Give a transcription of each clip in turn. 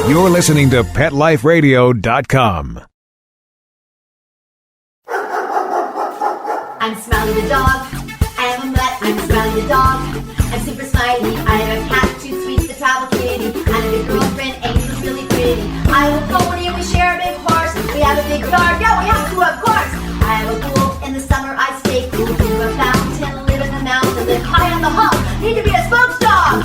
You're listening to PetLifeRadio.com. I'm Smiley the dog. I am a mutt. I'm Smiley the dog. I'm super smiley. I have a cat, 2 sweets, the travel kitty. I have a big girlfriend, Angel's really pretty. I have a pony and we share a big horse. We have a big yard. Yeah, we have to, of course. I have a pool. In the summer I stay cool. Think of a fountain, live in the mountain, live high on the hog. Need to be a spokes dog.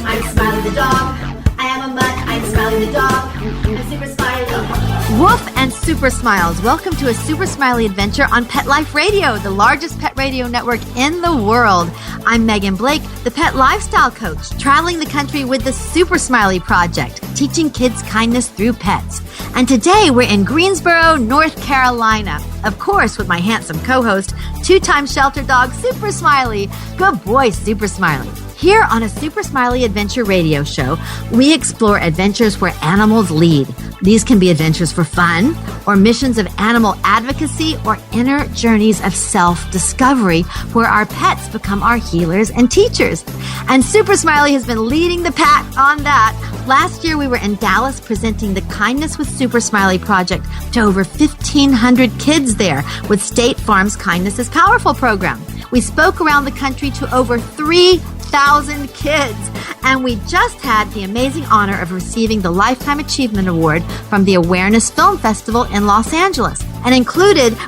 I'm Smiley the dog. I am a mutt. I'm Smiley the dog. I'm super smiley. Woof and Super Smiles. Welcome to A Super Smiley Adventure on Pet Life Radio, the largest pet radio network in the world. I'm Megan Blake, the pet lifestyle coach, traveling the country with the Super Smiley Project, teaching kids kindness through pets. And today we're in Greensboro, North Carolina. Of course, with my handsome co-host, 2-time shelter dog, Super Smiley. Good boy, Super Smiley. Here on A Super Smiley Adventure radio show, we explore adventures where animals lead. These can be adventures for fun, or missions of animal advocacy, or inner journeys of self-discovery, where our pets become our healers and teachers. And Super Smiley has been leading the pack on that. Last year, we were in Dallas presenting the Kindness with Super Smiley project to over 1,500 kids there with State Farm's Kindness is Powerful program. We spoke around the country to over 3,000 kids, and we just had the amazing honor of receiving the Lifetime Achievement Award from the Awareness Film Festival in Los Angeles. And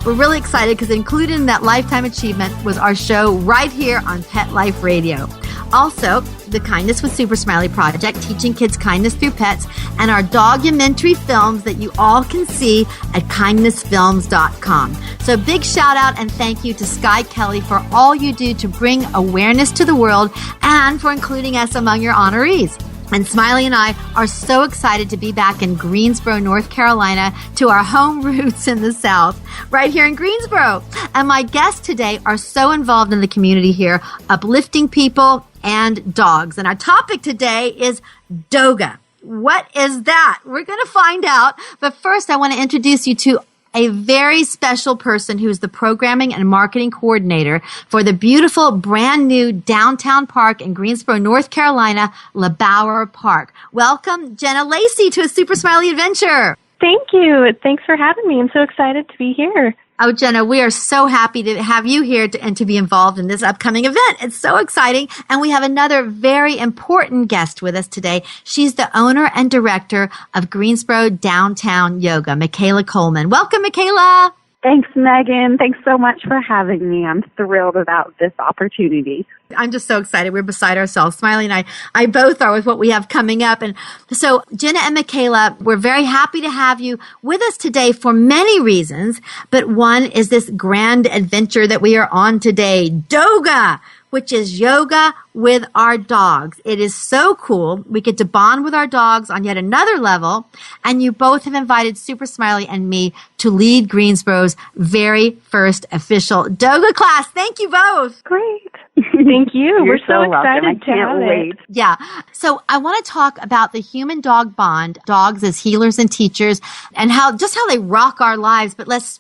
we're really excited because included in that Lifetime Achievement was our show right here on Pet Life Radio. Also, the Kindness with Super Smiley Project, teaching kids kindness through pets, and our documentary films that you all can see at kindnessfilms.com. So big shout out and thank you to Sky Kelly for all you do to bring awareness to the world and for including us among your honorees. And Smiley and I are so excited to be back in Greensboro, North Carolina, to our home roots in the South, right here in Greensboro. And my guests today are so involved in the community here, uplifting people and dogs. And our topic today is DOGA. What is that? We're going to find out. But first, I want to introduce you to a very special person who's the programming and marketing coordinator for the beautiful brand new downtown park in Greensboro, North Carolina, LeBauer Park. Welcome, Jenna Lacey, to A Super Smiley Adventure. Thank you. Thanks for having me. I'm so excited to be here. Oh, Jenna, we are so happy to have you here and to be involved in this upcoming event. It's so exciting. And we have another very important guest with us today. She's the owner and director of Greensboro Downtown Yoga, Michaela Coleman. Welcome, Michaela. Thanks, Megan. Thanks so much for having me. I'm thrilled about this opportunity. I'm just so excited. We're beside ourselves. Smiley and I both are with what we have coming up. And so Jenna and Michaela, we're very happy to have you with us today for many reasons. But one is this grand adventure that we are on today, DOGA, which is yoga with our dogs. It is so cool. We get to bond with our dogs on yet another level. And you both have invited Super Smiley and me to lead Greensboro's very first official DOGA class. Thank you both. Great. Thank you. We're so excited I can't wait. Yeah. So I want to talk about the human-dog bond, dogs as healers and teachers, and how they rock our lives. But let's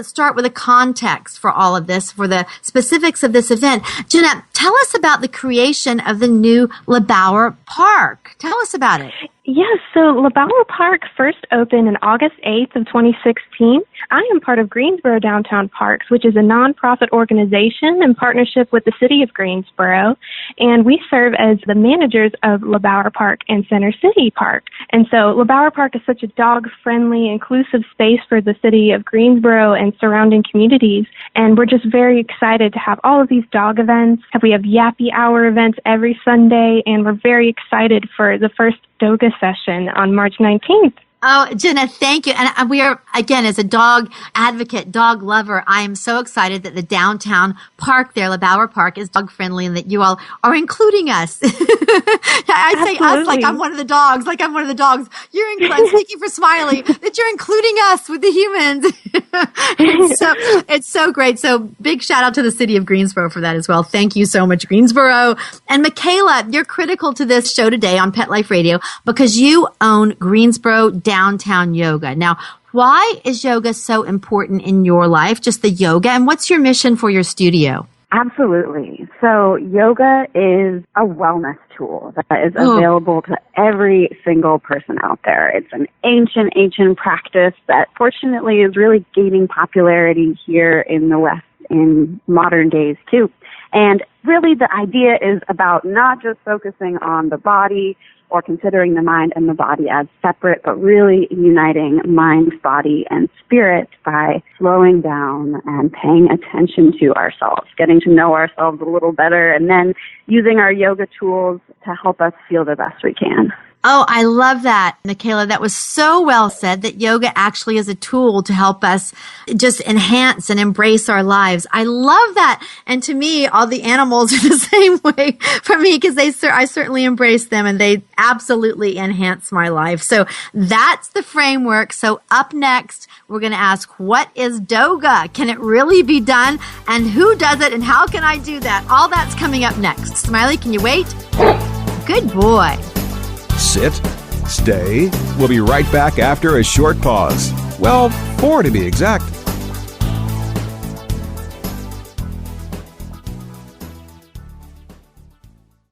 start with a context for all of this, for the specifics of this event. Jenna, tell us about the creation of the new LeBauer Park. Tell us about it. Yes, so LeBauer Park first opened on August 8th of 2016. I am part of Greensboro Downtown Parks, which is a nonprofit organization in partnership with the city of Greensboro, and we serve as the managers of LeBauer Park and Center City Park. And so LeBauer Park is such a dog-friendly, inclusive space for the city of Greensboro and surrounding communities, and we're just very excited to have all of these dog events. We have Yappy Hour events every Sunday, and we're very excited for the first DOGA session on March 19th. Oh, Jenna, thank you. And we are, again, as a dog advocate, dog lover, I am so excited that the downtown park there, LeBauer Park, is dog friendly and that you all are including us. I say us like I'm one of the dogs, You're including, speaking for Smiley, that you're including us with the humans. It's so great. So big shout out to the city of Greensboro for that as well. Thank you so much, Greensboro. And Michaela, you're critical to this show today on Pet Life Radio because you own Greensboro Downtown Yoga. Now, why is yoga so important in your life, just the yoga, and what's your mission for your studio? Absolutely. So yoga is a wellness tool that is available to every single person out there. It's an ancient practice that fortunately is really gaining popularity here in the West in modern days too. And really the idea is about not just focusing on the body or considering the mind and the body as separate, but really uniting mind, body, and spirit by slowing down and paying attention to ourselves, getting to know ourselves a little better, and then using our yoga tools to help us feel the best we can. Oh, I love that, Michaela. That was so well said, that yoga actually is a tool to help us just enhance and embrace our lives. I love that. And to me, all the animals are the same way for me, because I certainly embrace them and they absolutely enhance my life. So that's the framework. So up next, we're going to ask, what is DOGA? Can it really be done? And who does it? And how can I do that? All that's coming up next. Smiley, can you wait? Good boy. Sit, stay. We'll be right back after a short pause. Well, 4 to be exact.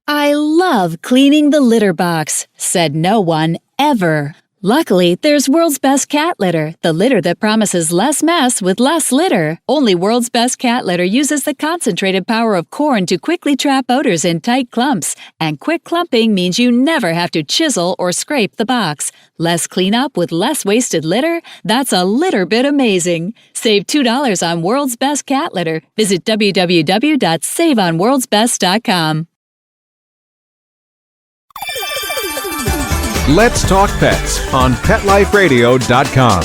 I love cleaning the litter box, said no one ever. Luckily, there's World's Best Cat Litter, the litter that promises less mess with less litter. Only World's Best Cat Litter uses the concentrated power of corn to quickly trap odors in tight clumps. And quick clumping means you never have to chisel or scrape the box. Less cleanup with less wasted litter? That's a litter bit amazing. Save $2 on World's Best Cat Litter. Visit www.saveonworldsbest.com. Let's Talk Pets on PetLifeRadio.com.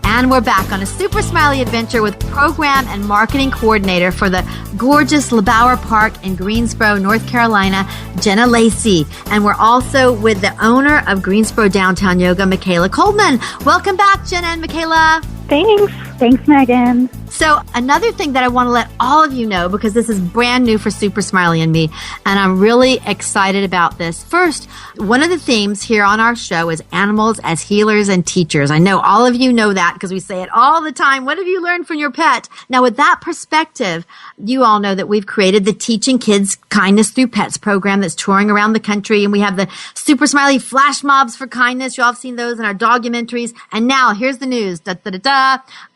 And we're back on a Super Smiley Adventure with Program and Marketing Coordinator for the gorgeous LeBauer Park in Greensboro, North Carolina, Jenna Lacey. And we're also with the owner of Greensboro Downtown Yoga, Michaela Coleman. Welcome back, Jenna and Michaela. Thanks. Thanks, Megan. So another thing that I want to let all of you know, because this is brand new for Super Smiley and me, and I'm really excited about this. First, one of the themes here on our show is animals as healers and teachers. I know all of you know that because we say it all the time. What have you learned from your pet? Now, with that perspective, you all know that we've created the Teaching Kids Kindness Through Pets program that's touring around the country, and we have the Super Smiley flash mobs for kindness. You all have seen those in our documentaries. And now, here's the news.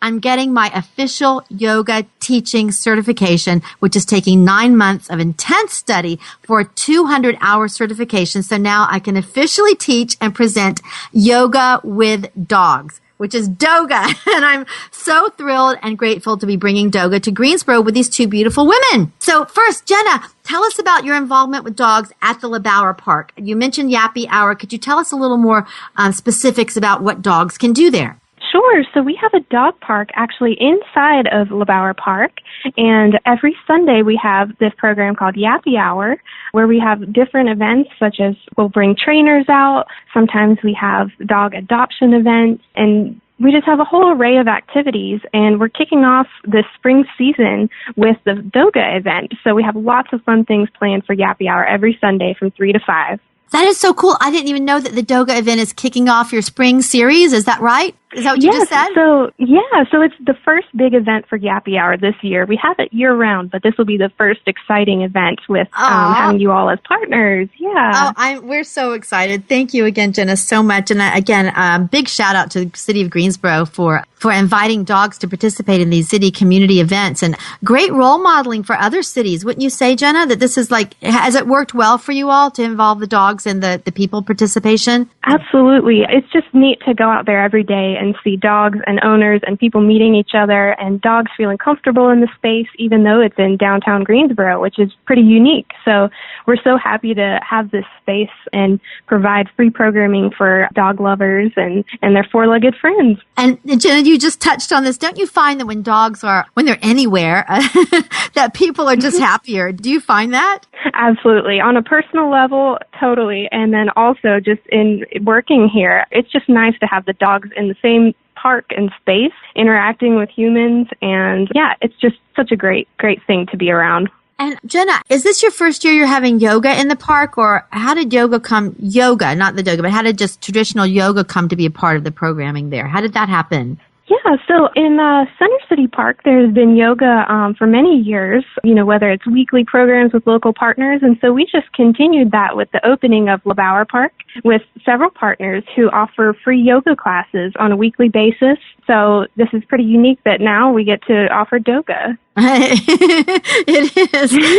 I'm getting my official yoga teaching certification, which is taking 9 months of intense study for a 200-hour certification. So now I can officially teach and present yoga with dogs, which is DOGA. And I'm so thrilled and grateful to be bringing DOGA to Greensboro with these two beautiful women. So first, Jenna, tell us about your involvement with dogs at the LeBauer Park. You mentioned Yappy Hour. Could you tell us a little more specifics about what dogs can do there? Sure. So we have a dog park actually inside of LeBauer Park, and every Sunday we have this program called Yappy Hour, where we have different events, such as we'll bring trainers out. Sometimes we have dog adoption events, and we just have a whole array of activities, and we're kicking off this spring season with the DOGA event. So we have lots of fun things planned for Yappy Hour every Sunday from 3 to 5. That is so cool. I didn't even know that the DOGA event is kicking off your spring series. Is that right? Is that what you just said? So it's the first big event for Yappy Hour this year. We have it year-round, but this will be the first exciting event with having you all as partners. Yeah. We're so excited. Thank you again, Jenna, so much. And again, big shout out to the city of Greensboro for inviting dogs to participate in these city community events, and great role modeling for other cities. Wouldn't you say, Jenna, that this is has it worked well for you all to involve the dogs and the people participation? Absolutely. It's just neat to go out there every day and see dogs and owners and people meeting each other, and dogs feeling comfortable in the space, even though it's in downtown Greensboro, which is pretty unique. So we're so happy to have this space and provide free programming for dog lovers and their four-legged friends. And Jenna, you just touched on this. Don't you find that when they're anywhere, that people are just happier? Do you find that? Absolutely. On a personal level, totally. And then also just in working here, it's just nice to have the dogs in the same park and space interacting with humans. And yeah, it's just such a great thing to be around. And Jenna, is this your first year you're having yoga in the park, or how did yoga, not the DOGA, but how did just traditional yoga come to be a part of the programming there? How did that happen? Yeah, so in Center City Park, there's been yoga for many years, whether it's weekly programs with local partners. And so we just continued that with the opening of LeBauer Park with several partners who offer free yoga classes on a weekly basis. So this is pretty unique that now we get to offer DOGA.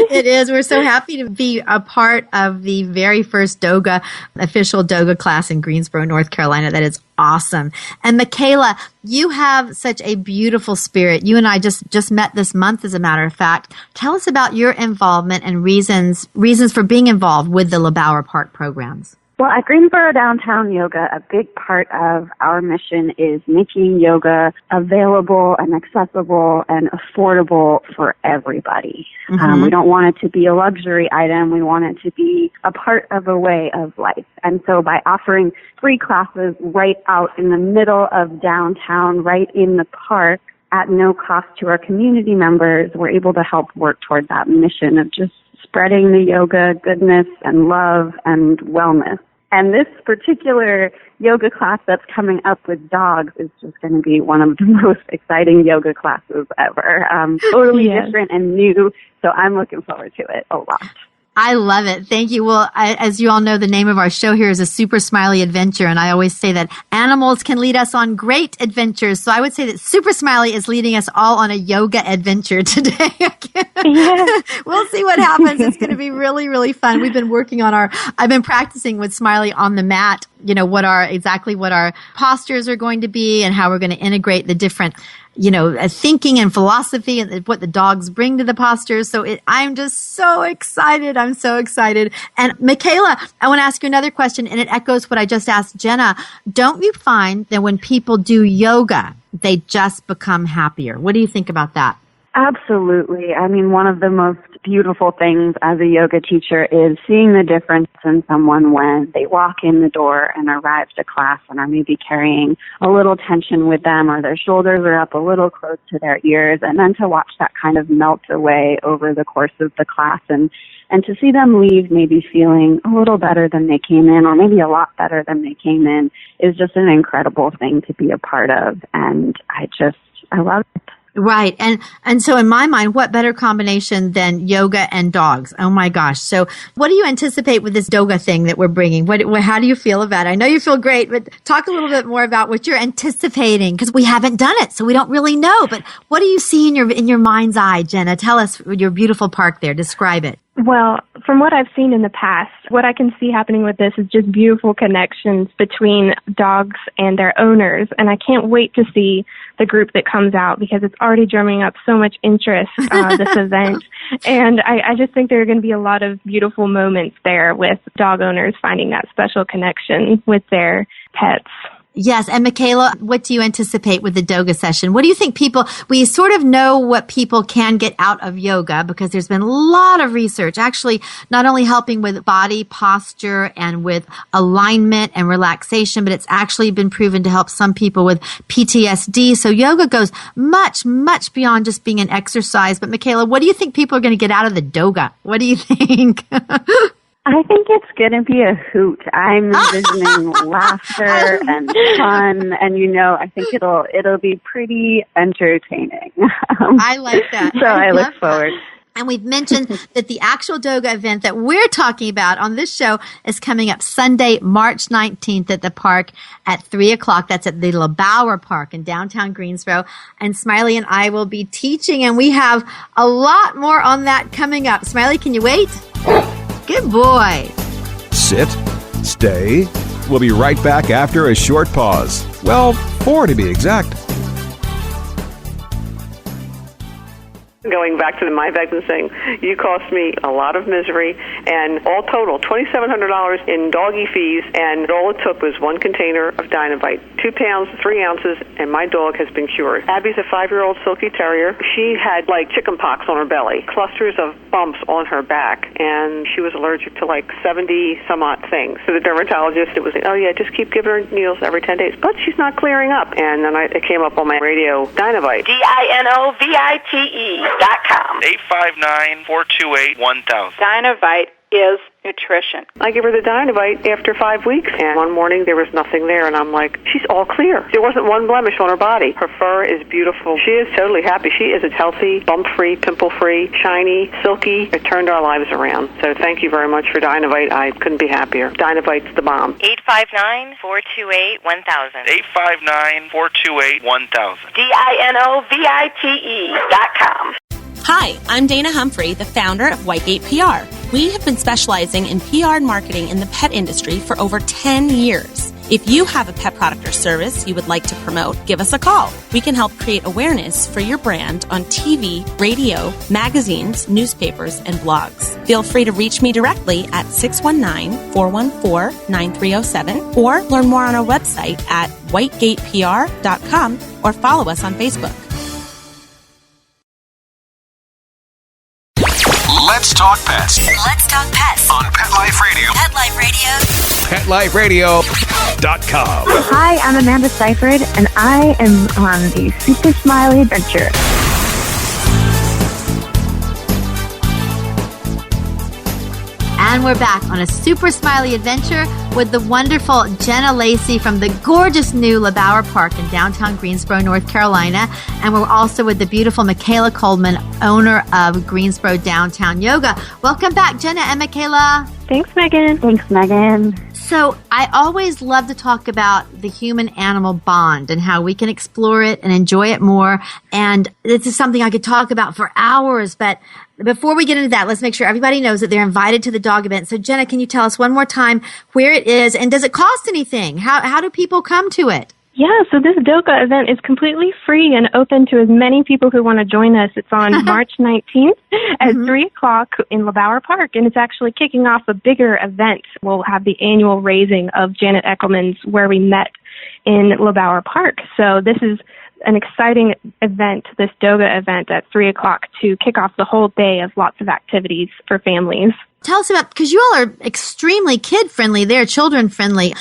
It is. We're so happy to be a part of the very first official DOGA class in Greensboro, North Carolina. That is awesome. And Michaela, you have such a beautiful spirit. You and I just met this month, as a matter of fact. Tell us about your involvement and reasons for being involved with the LeBauer Park programs. Well, at Greensboro Downtown Yoga, a big part of our mission is making yoga available and accessible and affordable for everybody. Mm-hmm. We don't want it to be a luxury item. We want it to be a part of a way of life. And so by offering free classes right out in the middle of downtown, right in the park, at no cost to our community members, we're able to help work toward that mission of just spreading the yoga goodness and love and wellness. And this particular yoga class that's coming up with dogs is just going to be one of the most exciting yoga classes ever. Totally different and new, so I'm looking forward to it a lot. I love it. Thank you. Well, as you all know, the name of our show here is A Super Smiley Adventure, and I always say that animals can lead us on great adventures. So I would say that Super Smiley is leading us all on a yoga adventure today. We'll see what happens. It's going to be really, really fun. We've been working on I've been practicing with Smiley on the mat, what our postures are going to be and how we're going to integrate the different thinking and philosophy and what the dogs bring to the postures. So I'm just so excited. I'm so excited. And Michaela, I want to ask you another question, and it echoes what I just asked Jenna. Don't you find that when people do yoga, they just become happier? What do you think about that? Absolutely. I mean, one of the most beautiful things as a yoga teacher is seeing the difference in someone when they walk in the door and arrive to class and are maybe carrying a little tension with them, or their shoulders are up a little close to their ears, and then to watch that kind of melt away over the course of the class and to see them leave maybe feeling a little better than they came in, or maybe a lot better than they came in, is just an incredible thing to be a part of. And I love it. Right. And so in my mind, what better combination than yoga and dogs? Oh my gosh. So what do you anticipate with this DOGA thing that we're bringing? How do you feel about it? I know you feel great, but talk a little bit more about what you're anticipating, because we haven't done it, so we don't really know. But what do you see in your mind's eye, Jenna? Tell us your beautiful park there. Describe it. Well, from what I've seen in the past, what I can see happening with this is just beautiful connections between dogs and their owners. And I can't wait to see the group that comes out, because it's already drumming up so much interest, this event. And I just think there are going to be a lot of beautiful moments there with dog owners finding that special connection with their pets. Yes. And Michaela, what do you anticipate with the DOGA session? What do you think we sort of know what people can get out of yoga, because there's been a lot of research actually not only helping with body posture and with alignment and relaxation, but it's actually been proven to help some people with PTSD. So yoga goes much, much beyond just being an exercise. But Michaela, what do you think people are going to get out of the DOGA? What do you think? I think it's going to be a hoot. I'm envisioning laughter and fun, and I think it'll be pretty entertaining. I like that. So I look forward. And we've mentioned that the actual DOGA event that we're talking about on this show is coming up Sunday, March 19th at the park at 3:00. That's at the LeBauer Park in downtown Greensboro. And Smiley and I will be teaching, and we have a lot more on that coming up. Smiley, can you wait? Good boy. Sit, stay. We'll be right back after a short pause. Well, 4 to be exact. Going back to the My Vectin thing, you cost me a lot of misery, and all total, $2,700 in doggy fees, and all it took was one container of Dynavite, 2 pounds, 3 ounces, and my dog has been cured. Abby's a 5-year-old Silky Terrier. She had chicken pox on her belly, clusters of bumps on her back, and she was allergic to 70 some odd things. So the dermatologist, it was, just keep giving her needles every 10 days, but she's not clearing up. And then it came up on my radio, Dynavite. DINOVITE. DynaVite.com. 859-428-1000. DynaVite is nutrition. I gave her the Dynavite after 5 weeks, and one morning there was nothing there, and I'm like, she's all clear. There wasn't one blemish on her body. Her fur is beautiful. She is totally happy. She is healthy, bump-free, pimple-free, shiny, silky. It turned our lives around. So thank you very much for Dynavite. I couldn't be happier. Dynavite's the bomb. 859-428-1000. 859-428-1000. DINOVITE.com. Hi, I'm Dana Humphrey, the founder of Whitegate PR. We have been specializing in PR and marketing in the pet industry for over 10 years. If you have a pet product or service you would like to promote, give us a call. We can help create awareness for your brand on TV, radio, magazines, newspapers, and blogs. Feel free to reach me directly at 619-414-9307 or learn more on our website at whitegatepr.com or follow us on Facebook. Let's talk pets Let's talk pets on Pet Life Radio. Pet Life Radio. PetLifeRadio.com. Hi, I'm Amanda Seifert, and I am on A Super Smiley Adventure. And we're back on A Super Smiley Adventure with the wonderful Jenna Lacey from the gorgeous new LeBauer Park in downtown Greensboro, North Carolina. And we're also with the beautiful Michaela Coleman, owner of Greensboro Downtown Yoga. Welcome back, Jenna and Michaela. Thanks, Megan. Thanks, Megan. So I always love to talk about the human-animal bond and how we can explore it and enjoy it more. And this is something I could talk about for hours. But before we get into that, let's make sure everybody knows that they're invited to the dog event. So Jenna, can you tell us one more time where it is and does it cost anything? How do people come to it? Yeah, so this DOGA event is completely free and open to as many people who want to join us. It's on March 19th at 3 o'clock in LeBauer Park, and it's actually kicking off a bigger event. We'll have the annual raising of Janet Eckelman's Where We Met in LeBauer Park. So this is an exciting event, this DOGA event at 3 o'clock to kick off the whole day of lots of activities for families. Tell us about, because you all are extremely kid-friendly there, children-friendly.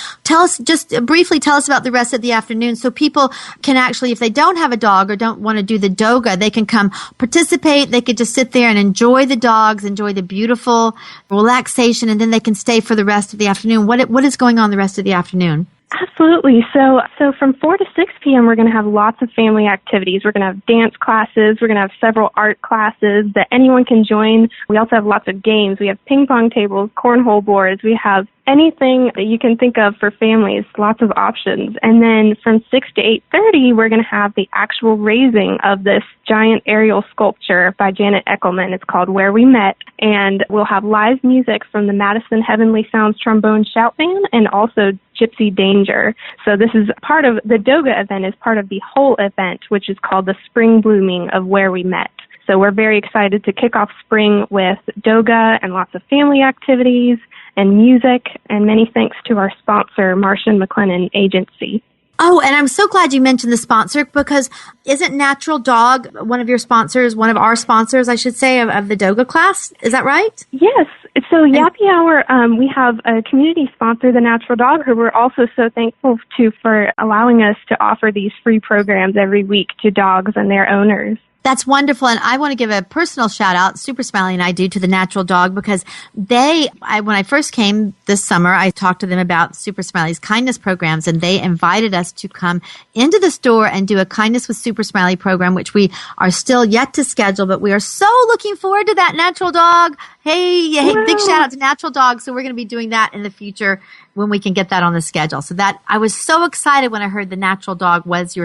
Just briefly tell us about the rest of the afternoon so people can actually, if they don't have a dog or don't want to do the DOGA, they can come participate. They could just sit there and enjoy the dogs, enjoy the beautiful relaxation, and then they can stay for the rest of the afternoon. What is going on the rest of the afternoon? Absolutely. So from 4 to 6 p.m., we're going to have lots of family activities. We're going to have dance classes. We're going to have several art classes that anyone can join. We also have lots of games. We have ping pong tables, cornhole boards. We have anything that you can think of for families, lots of options. And then from 6 to 8:30, we're going to have the actual raising of this giant aerial sculpture by Janet Eckelman. It's called Where We Met. And we'll have live music from the Madison Heavenly Sounds Trombone Shout Band and also Gypsy Danger. So this is part of the DOGA event, is part of the whole event, which is called the Spring Blooming of Where We Met. So we're very excited to kick off spring with DOGA and lots of family activities and music, and many thanks to our sponsor, Martian McLennan Agency. Oh, and I'm so glad you mentioned the sponsor, because isn't Natural Dog one of your sponsors, one of our sponsors, I should say, of the DOGA class? Is that right? Yes. So Yappy Hour, we have a community sponsor, the Natural Dog, who we're also so thankful to for allowing us to offer these free programs every week to dogs and their owners. That's wonderful. And I want to give a personal shout out, Super Smiley and I do, to the Natural Dog, because when I first came this summer, I talked to them about Super Smiley's kindness programs, and they invited us to come into the store and do a Kindness with Super Smiley program, which we are still yet to schedule, but we are so looking forward to that, Natural Dog. Hey, big shout out to Natural Dog. So we're going to be doing that in the future when we can get that on the schedule. So that I was so excited when I heard the Natural Dog was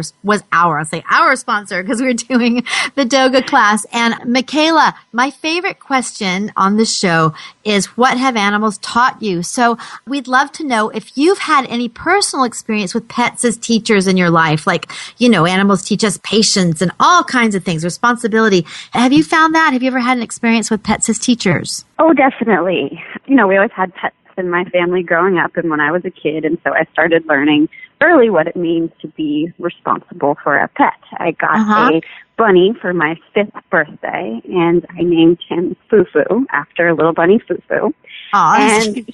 our sponsor, because we were doing the DOGA class. And Michaela, my favorite question on the show is, what have animals taught you? So we'd love to know if you've had any personal experience with pets as teachers in your life. Like, animals teach us patience and all kinds of things, responsibility. Have you found that? Have you ever had an experience with pets as teachers? Oh, definitely. We always had pets in my family growing up and when I was a kid, and so I started learning early what it means to be responsible for a pet. I got a bunny for my 5th birthday, and I named him Fufu after little bunny Fufu. Aww. And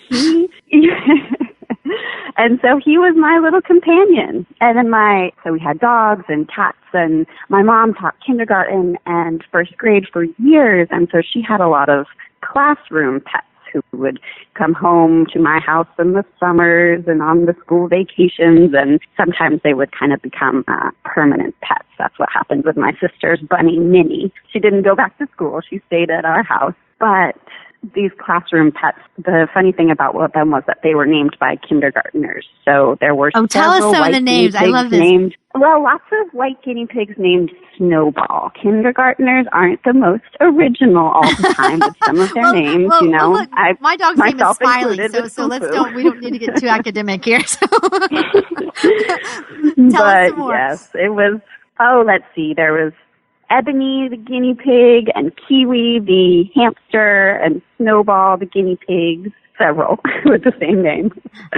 And so he was my little companion. And then so we had dogs and cats, and my mom taught kindergarten and first grade for years. And so she had a lot of classroom pets who would come home to my house in the summers and on the school vacations. And sometimes they would kind of become permanent pets. That's what happened with my sister's bunny, Minnie. She didn't go back to school. She stayed at our house. But these classroom pets, the funny thing about them was that they were named by kindergartners. So there were tell us some of the names. I love this. Lots of white guinea pigs named Snowball. Kindergartners aren't the most original all the time with some of their names, you know. Look, my dog's name is Smiley, so we don't need to get too academic here. So. Tell us some more. Yes, it was, let's see, there was Ebony, the guinea pig, and Kiwi, the hamster, and Snowball, the guinea pigs, several with the same name.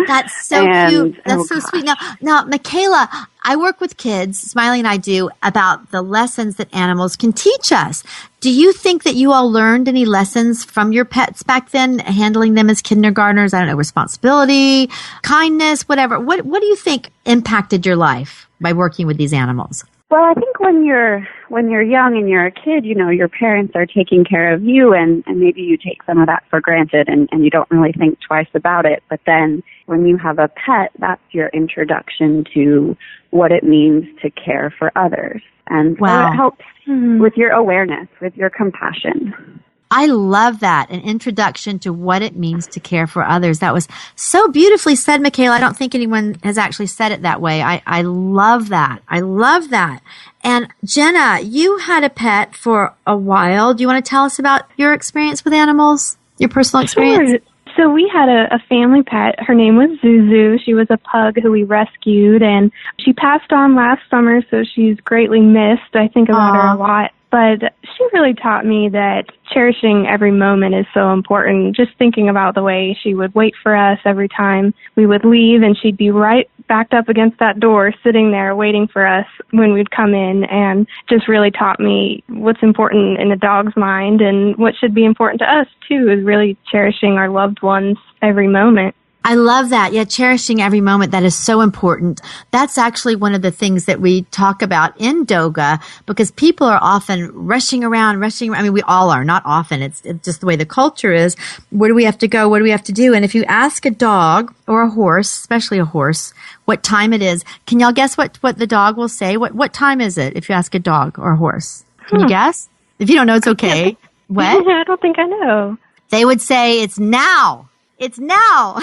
That's so cute. That's so sweet. Now, Michaela, I work with kids, Smiley and I do, about the lessons that animals can teach us. Do you think that you all learned any lessons from your pets back then, handling them as kindergartners? I don't know, responsibility, kindness, whatever. What do you think impacted your life by working with these animals? Well, I think when you're young and you're a kid, you know, your parents are taking care of you, and maybe you take some of that for granted and you don't really think twice about it. But then when you have a pet, that's your introduction to what it means to care for others. And so it helps with your awareness, with your compassion. I love that, an introduction to what it means to care for others. That was so beautifully said, Michaela. I don't think anyone has actually said it that way. I love that. I love that. And Jenna, you had a pet for a while. Do you want to tell us about your experience with animals, your personal experience? Sure. So we had a family pet. Her name was Zuzu. She was a pug who we rescued, and she passed on last summer, so she's greatly missed. I think about her a lot. But she really taught me that cherishing every moment is so important. Just thinking about the way she would wait for us every time we would leave, and she'd be right backed up against that door, sitting there waiting for us when we'd come in, and just really taught me what's important in a dog's mind and what should be important to us, too, is really cherishing our loved ones every moment. I love that. Yeah, cherishing every moment. That is so important. That's actually one of the things that we talk about in Doga, because people are often rushing around. I mean, we all are, not often. It's just the way the culture is. Where do we have to go? What do we have to do? And if you ask a dog or a horse, especially a horse, what time it is, can y'all guess what the dog will say? What time is it if you ask a dog or a horse? Can you guess? If you don't know, it's okay. What? I don't think I know. They would say it's now. It's now.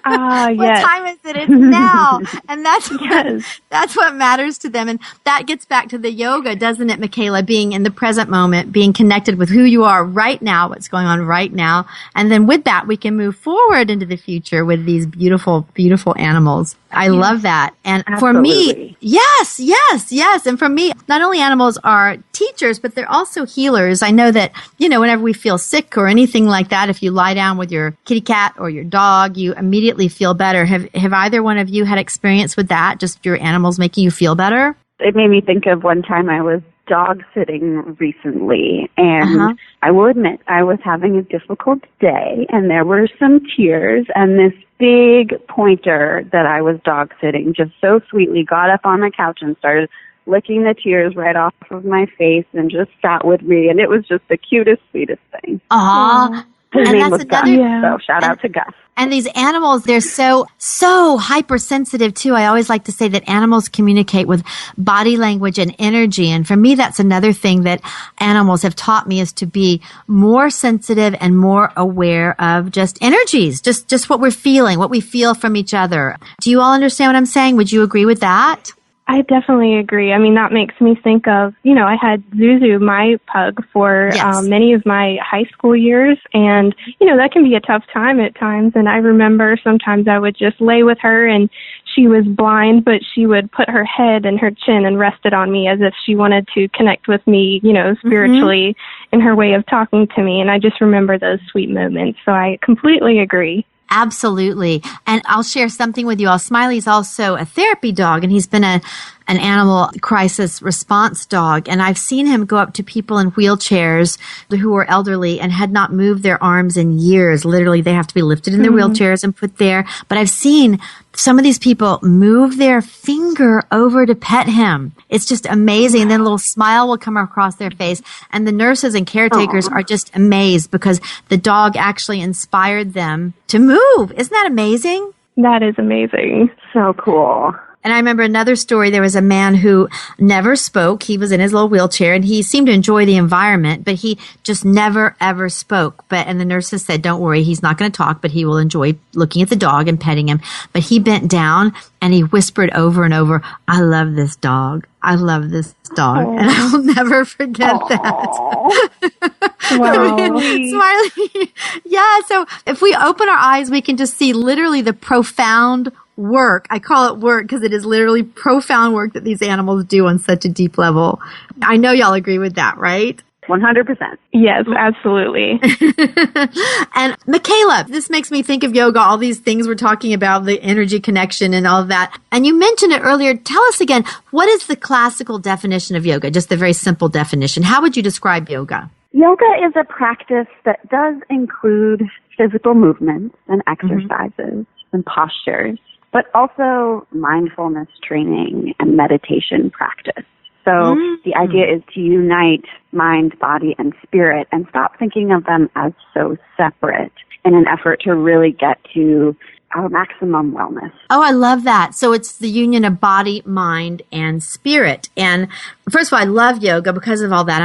What yes. time is it? It's now. And that's what matters to them. And that gets back to the yoga, doesn't it, Michaela? Being in the present moment, being connected with who you are right now, what's going on right now. And then with that, we can move forward into the future with these beautiful, beautiful animals. I love that. And for me, yes. And for me, not only animals are teachers, but they're also healers. I know that, whenever we feel sick or anything like that, if you lie down with your kitty cat or your dog, you immediately feel better. Have either one of you had experience with that? Just your animals making you feel better? It made me think of one time I was dog sitting recently, and I will admit I was having a difficult day, and there were some tears, and this big pointer that I was dog sitting just so sweetly got up on the couch and started licking the tears right off of my face and just sat with me, and it was just the cutest, sweetest thing. His name was Gus, so shout out to Gus. And these animals, they're so hypersensitive too. I always like to say that animals communicate with body language and energy. And for me, that's another thing that animals have taught me, is to be more sensitive and more aware of just energies, just what we're feeling, what we feel from each other. Do you all understand what I'm saying? Would you agree with that? I definitely agree. I mean, that makes me think of, I had Zuzu, my pug, for many of my high school years. And, that can be a tough time at times. And I remember sometimes I would just lay with her, and she was blind, but she would put her head and her chin and rest it on me as if she wanted to connect with me, spiritually in her way of talking to me. And I just remember those sweet moments. So I completely agree. Absolutely. And I'll share something with you all. Smiley's also a therapy dog, and he's been an an animal crisis response dog. And I've seen him go up to people in wheelchairs who were elderly and had not moved their arms in years. Literally, they have to be lifted in their wheelchairs and put there. But I've seen some of these people move their finger over to pet him. It's just amazing. And then a little smile will come across their face. And the nurses and caretakers are just amazed because the dog actually inspired them to move. Isn't that amazing? That is amazing. So cool. And I remember another story. There was a man who never spoke. He was in his little wheelchair and he seemed to enjoy the environment, but he just never, ever spoke. And the nurses said, don't worry, he's not going to talk, but he will enjoy looking at the dog and petting him. But he bent down and he whispered over and over, I love this dog. I love this dog. And I'll never forget that. Wow. Smiley. Yeah. So if we open our eyes, we can just see literally the profound work. I call it work because it is literally profound work that these animals do on such a deep level. I know y'all agree with that, right? 100%. Yes, absolutely. And Michaela, this makes me think of yoga, all these things we're talking about, the energy connection and all of that. And you mentioned it earlier. Tell us again, what is the classical definition of yoga? Just the very simple definition. How would you describe yoga? Yoga is a practice that does include physical movements and exercises and postures, but also mindfulness training and meditation practice. So the idea is to unite mind, body, and spirit and stop thinking of them as so separate in an effort to really get to our maximum wellness. Oh, I love that. So it's the union of body, mind, and spirit. And first of all, I love yoga because of all that.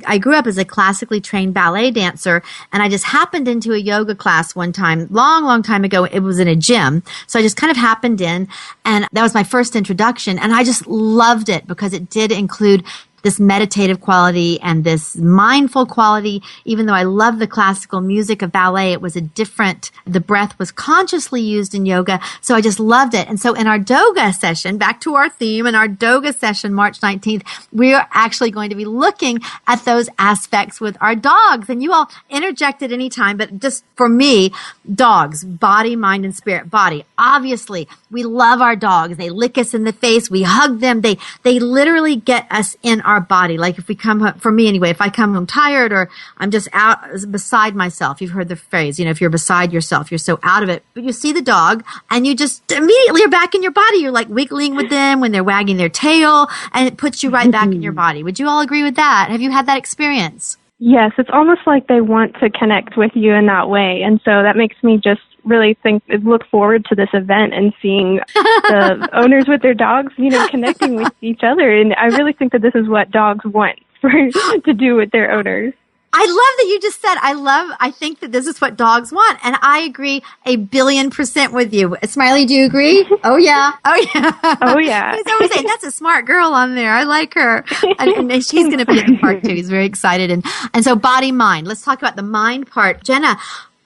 I grew up as a classically trained ballet dancer, and I just happened into a yoga class one time, long time ago. It was in a gym. So I just kind of happened in, and that was my first introduction. And I just loved it because it did include this meditative quality and this mindful quality. Even though I love the classical music of ballet, it was the breath was consciously used in yoga. So I just loved it. And so in our DOGA session, back to our theme, in our DOGA session, March 19th, we are actually going to be looking at those aspects with our dogs. And you all interject at any time, but just for me, dogs, body, mind, and spirit. Body, obviously, we love our dogs. They lick us in the face. We hug them. They literally get us in our body. Like if we come home, for me anyway, if I come home tired or I'm just out beside myself, you've heard the phrase, if you're beside yourself, you're so out of it, but you see the dog and you just immediately are back in your body. You're like wiggling with them when they're wagging their tail and it puts you right back in your body. Would you all agree with that? Have you had that experience? Yes, it's almost like they want to connect with you in that way. And so that makes me just really look forward to this event and seeing the owners with their dogs, connecting with each other. And I really think that this is what dogs want to do with their owners. I love that you just said, I think that this is what dogs want. And I agree 1,000,000,000% with you. Smiley, do you agree? Oh, yeah. Oh, yeah. Oh, yeah. He's always saying, that's a smart girl on there. I like her. And she's going to be at the park, too. He's very excited. And so body, mind. Let's talk about the mind part. Jenna,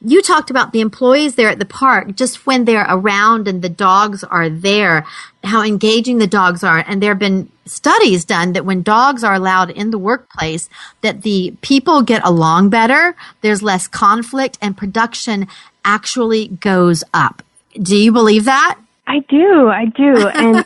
you talked about the employees there at the park, just when they're around and the dogs are there, how engaging the dogs are. And there have been studies done that when dogs are allowed in the workplace, that the people get along better, there's less conflict, and production actually goes up. Do you believe that? I do. And,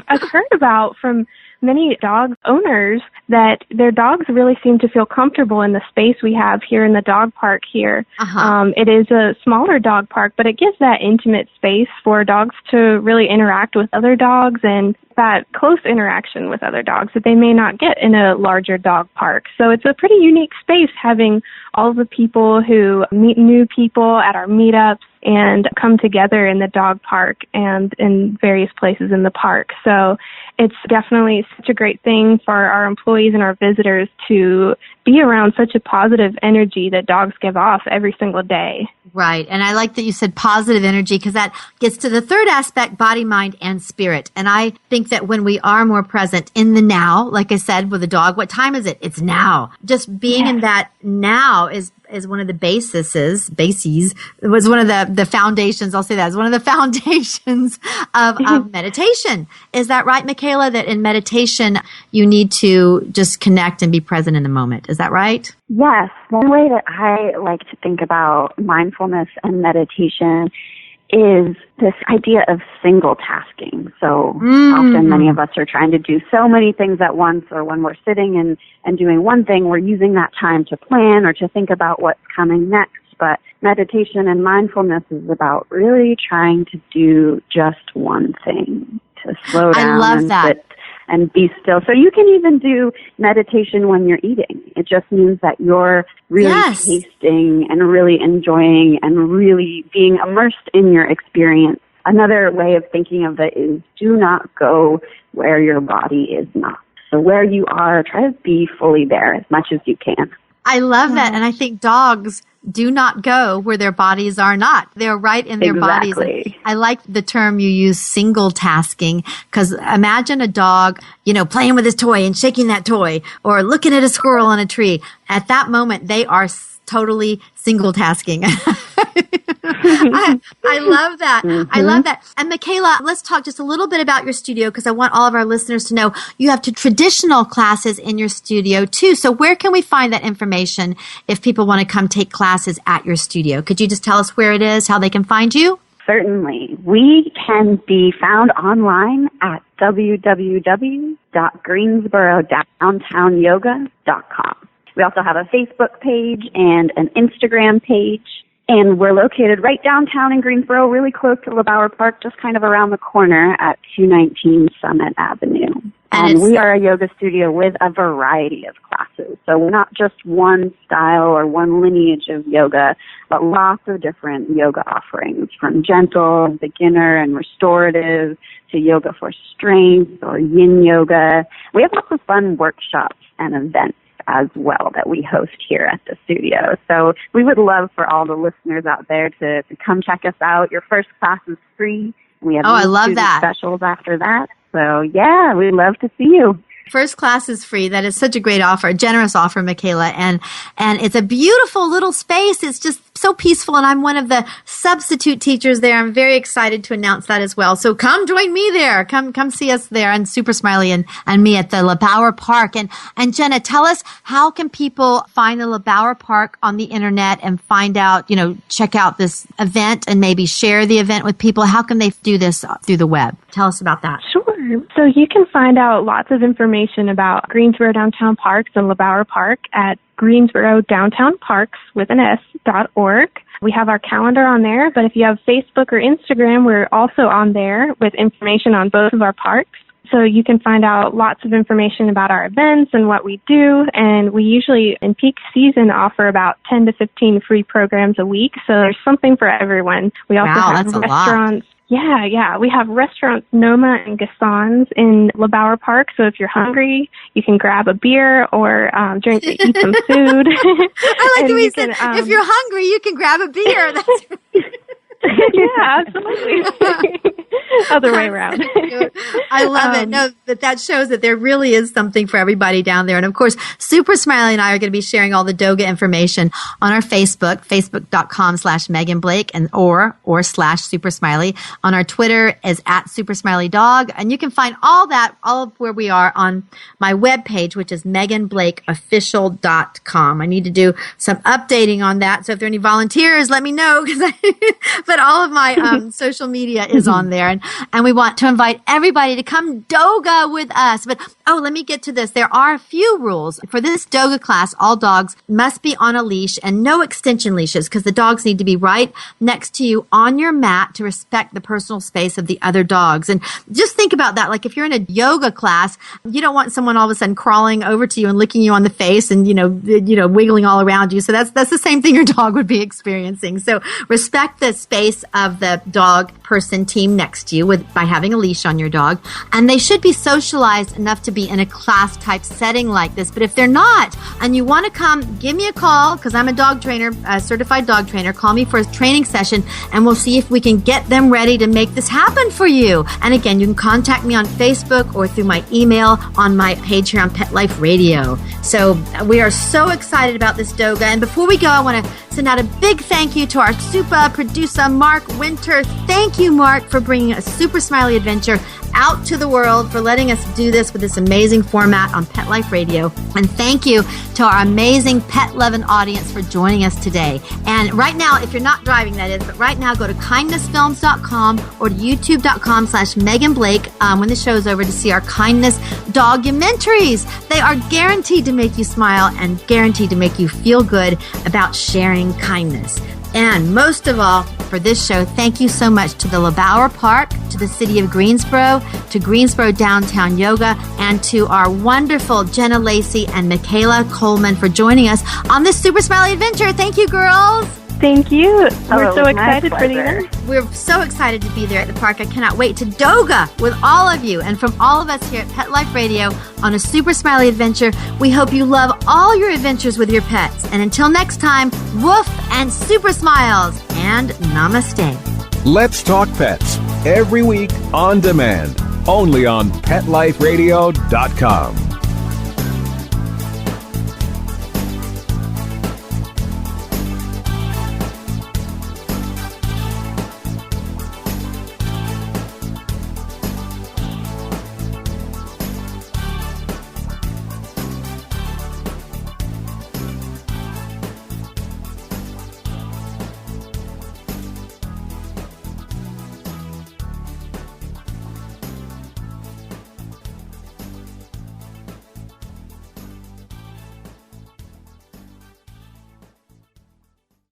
I've heard about from many dog owners that their dogs really seem to feel comfortable in the space we have here in the dog park here. It is a smaller dog park, but it gives that intimate space for dogs to really interact with other dogs and that close interaction with other dogs that they may not get in a larger dog park. So it's a pretty unique space having all of the people who meet new people at our meetups and come together in the dog park and in various places in the park. So it's definitely such a great thing for our employees and our visitors to be around such a positive energy that dogs give off every single day. Right. And I like that you said positive energy because that gets to the third aspect, body, mind, and spirit. And I think that when we are more present in the now, like I said with the dog, what time is it? It's now. Just being in that now is one of the bases. It was one of the foundations. I'll say that is one of the foundations of meditation. Is that right, Michaela? That in meditation, you need to just connect and be present in the moment. Is that right? Yes. One way that I like to think about mindfulness and meditation is this idea of single tasking. So often many of us are trying to do so many things at once, or when we're sitting and doing one thing, we're using that time to plan or to think about what's coming next. But meditation and mindfulness is about really trying to do just one thing, to slow down and sit and be still. So you can even do meditation when you're eating. It just means that you're really tasting and really enjoying and really being immersed in your experience. Another way of thinking of it is do not go where your body is not. So where you are, try to be fully there as much as you can. I love that. And I think dogs do not go where their bodies are not. They're right in their bodies. And I like the term you use, single tasking, because imagine a dog, playing with his toy and shaking that toy, or looking at a squirrel on a tree. At that moment, they are totally single tasking. I love that. I love that. And Michaela, let's talk just a little bit about your studio, because I want all of our listeners to know you have 2 traditional classes in your studio too. So where can we find that information if people want to come take classes at your studio? Could you just tell us where it is, how they can find you? Certainly. We can be found online at www.greensborodowntownyoga.com. We also have a Facebook page and an Instagram page. And we're located right downtown in Greensboro, really close to LeBauer Park, just kind of around the corner at 219 Summit Avenue. And we are a yoga studio with a variety of classes. So we're not just one style or one lineage of yoga, but lots of different yoga offerings, from gentle, beginner, and restorative to yoga for strength or yin yoga. We have lots of fun workshops and events as well that we host here at the studio. So we would love for all the listeners out there to come check us out. Your first class is free. We have I love that. Specials after that. So yeah, we'd love to see you. First class is free. That is such a great offer, a generous offer, Michaela. And it's a beautiful little space. It's just so peaceful. And I'm one of the substitute teachers there. I'm very excited to announce that as well. So come join me there. Come see us there, and Super Smiley and me at the LeBauer Park. And Jenna, tell us, how can people find the LeBauer Park on the internet and find out, check out this event and maybe share the event with people? How can they do this through the web? Tell us about that. Sure. So you can find out lots of information about Greensboro Downtown Parks and LeBauer Park at greensborodowntownparks.org. We have our calendar on there, but if you have Facebook or Instagram, we're also on there with information on both of our parks. So you can find out lots of information about our events and what we do. And we usually, in peak season, offer about 10 to 15 free programs a week. So there's something for everyone. We also have restaurants. Yeah. We have restaurants Noma and Gasson's in LeBauer Park. So if you're hungry, you can grab a beer or eat some food. I like the way you said, if you're hungry, you can grab a beer. That's yeah, absolutely. Other way around. I love it. No, that shows that there really is something for everybody down there. And of course, Super Smiley and I are going to be sharing all the DOGA information on our Facebook, facebook.com/Megan Blake or /Super Smiley. On our Twitter is @SuperSmileyDog. And you can find all of where we are on my webpage, which is MeganBlakeOfficial.com. I need to do some updating on that. So if there are any volunteers, let me know, but all of my social media is on there. And we want to invite everybody to come DOGA with us. But, let me get to this. There are a few rules. For this DOGA class, all dogs must be on a leash and no extension leashes, because the dogs need to be right next to you on your mat to respect the personal space of the other dogs. And just think about that. Like if you're in a yoga class, you don't want someone all of a sudden crawling over to you and licking you on the face and, wiggling all around you. So that's the same thing your dog would be experiencing. So respect the space of the dog person team next to you by having a leash on your dog. And they should be socialized enough to be in a class type setting like this. But if they're not, and you want to come, give me a call, because I'm a dog trainer, a certified dog trainer. Call me for a training session and we'll see if we can get them ready to make this happen for you. And again, you can contact me on Facebook or through my email on my page here on Pet Life Radio. So we are so excited about this DOGA. And before we go, I want to send out a big thank you to our super producer, Mark Winter. Thank you, Mark, for bringing A Super Smiley Adventure out to the world, for letting us do this with this amazing format on Pet Life Radio. And thank you to our amazing pet-loving audience for joining us today. And right now, if you're not driving, that is, but right now go to kindnessfilms.com or to youtube.com/Megan Blake when the show's over to see our kindness documentaries. They are guaranteed to make you smile and guaranteed to make you feel good about sharing kindness. And most of all, for this show, thank you so much to the LeBauer Park, to the City of Greensboro, to Greensboro Downtown Yoga, and to our wonderful Jenna Lacey and Michaela Coleman for joining us on this Super Smiley Adventure. Thank you, girls. Thank you. We're so excited for the event. We're so excited to be there at the park. I cannot wait to Doga with all of you. And from all of us here at Pet Life Radio on A Super Smiley Adventure, we hope you love all your adventures with your pets. And until next time, woof and super smiles and namaste. Let's Talk Pets, every week on demand, only on PetLifeRadio.com.